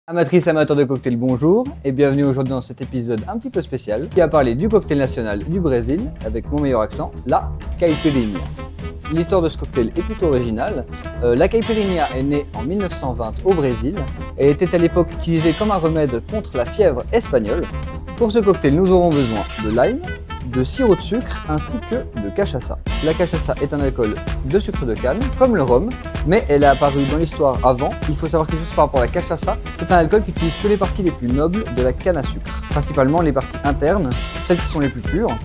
Amatrices, amateurs de cocktails, bonjour et bienvenue aujourd'hui dans cet épisode un petit peu spécial qui a parlé du cocktail national du Brésil avec mon meilleur accent, la caipirinha. L'histoire de ce cocktail est plutôt originale. La caipirinha est née en 1920 au Brésil et était à l'époque utilisée comme un remède contre la fièvre espagnole. Pour ce cocktail, nous aurons besoin de lime, de sirop de sucre ainsi que de cachaça. La cachaça est un alcool de sucre de canne, comme le rhum, mais elle est apparue dans l'histoire avant. Il faut savoir quelque chose par rapport à la cachaça, c'est un alcool qui utilise que les parties les plus nobles de la canne à sucre, principalement les parties internes, celles qui sont les plus pures.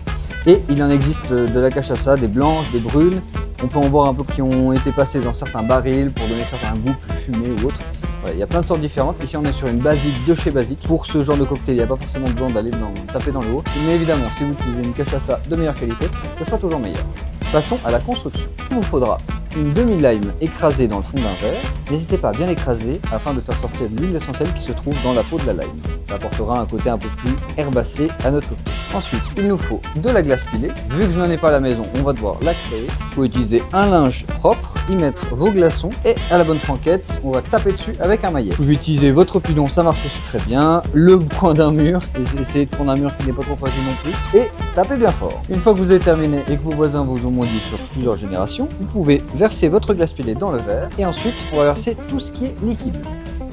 Et il en existe de la cachaça, des blanches, des brunes, on peut en voir un peu qui ont été passées dans certains barils pour donner certains goûts plus fumés ou autres. Voilà, il y a plein de sortes différentes. Ici on est sur une basique de chez Basique. Pour ce genre de cocktail, il n'y a pas forcément besoin d'aller taper dans le haut. Mais évidemment, si vous utilisez une cachaça de meilleure qualité, ça sera toujours meilleur. Passons à la construction. Il vous faudra une demi-lime écrasée dans le fond d'un verre. N'hésitez pas à bien l'écraser afin de faire sortir l'huile essentielle qui se trouve dans la peau de la lime. Ça apportera un côté un peu plus herbacé à notre cocktail. Ensuite, il nous faut de la glace pilée. Vu que je n'en ai pas à la maison, on va devoir la créer. Il faut utiliser un linge propre, y mettre vos glaçons et à la bonne franquette, on va taper dessus avec un maillet. Vous pouvez utiliser votre pilon, ça marche aussi très bien. Le coin d'un mur, essayez de prendre un mur qui n'est pas trop fragile non plus et tapez bien fort. Une fois que vous avez terminé et que vos voisins vous ont maudit sur plusieurs générations, vous pouvez verser votre glace pilée dans le verre et ensuite on va verser tout ce qui est liquide.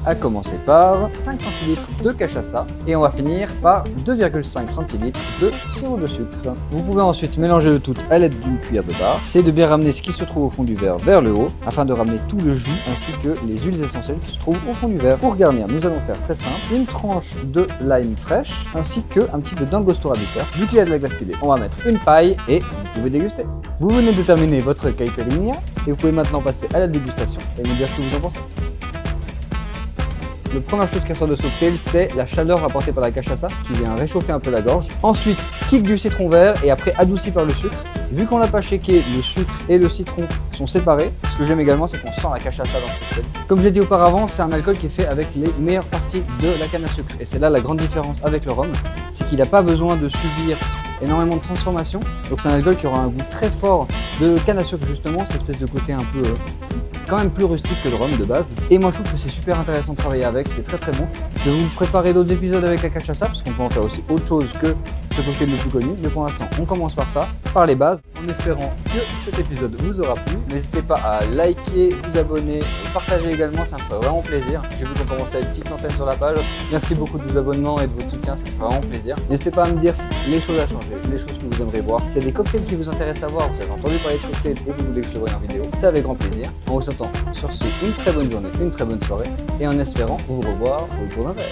À commencer par 5 cl de cachaça et on va finir par 2,5 cl de sirop de sucre. Vous pouvez ensuite mélanger le tout à l'aide d'une cuillère de bar. Essayez de bien ramener ce qui se trouve au fond du verre vers le haut afin de ramener tout le jus ainsi que les huiles essentielles qui se trouvent au fond du verre. Pour garnir, nous allons faire très simple, une tranche de lime fraîche ainsi qu'un petit peu d'angostura bitter. Vu qu'il y a de la glace pilée, on va mettre une paille et vous pouvez déguster. Vous venez de terminer votre caipirinha et vous pouvez maintenant passer à la dégustation et me dire ce que vous en pensez. La première chose qui ressort de ce cocktail, c'est la chaleur apportée par la cachaça qui vient réchauffer un peu la gorge. Ensuite, kick du citron vert et après adouci par le sucre. Vu qu'on l'a pas shaké, le sucre et le citron sont séparés. Ce que j'aime également, c'est qu'on sent la cachaça dans ce cocktail. Comme j'ai dit auparavant, c'est un alcool qui est fait avec les meilleures parties de la canne à sucre. Et c'est là la grande différence avec le rhum, c'est qu'il n'a pas besoin de subir énormément de transformation. Donc c'est un alcool qui aura un goût très fort de canne à sucre justement, cette espèce de côté un peu quand même plus rustique que le rhum de base. Et moi je trouve que c'est super intéressant de travailler avec, c'est très très bon. Je vais vous préparer d'autres épisodes avec la cachaça parce qu'on peut en faire aussi autre chose que ce cocktail le plus connu. Mais pour l'instant on commence par ça, par les bases, en espérant que cet épisode vous aura plu. N'hésitez pas à liker, vous abonner, partager également, ça me ferait vraiment plaisir. J'ai vu qu'on commençait à une petite centaine sur la page. Merci beaucoup de vos abonnements et de votre soutien, ça me fait vraiment plaisir. N'hésitez pas à me dire les choses à changer, les choses que vous aimeriez voir. S'il y a des cocktails qui vous intéressent à voir, vous avez entendu parler de cocktails et vous voulez que je le voie en vidéo, c'est avec grand plaisir. On vous souhaite sur ce une très bonne journée, une très bonne soirée et en espérant vous revoir autour d'un verre.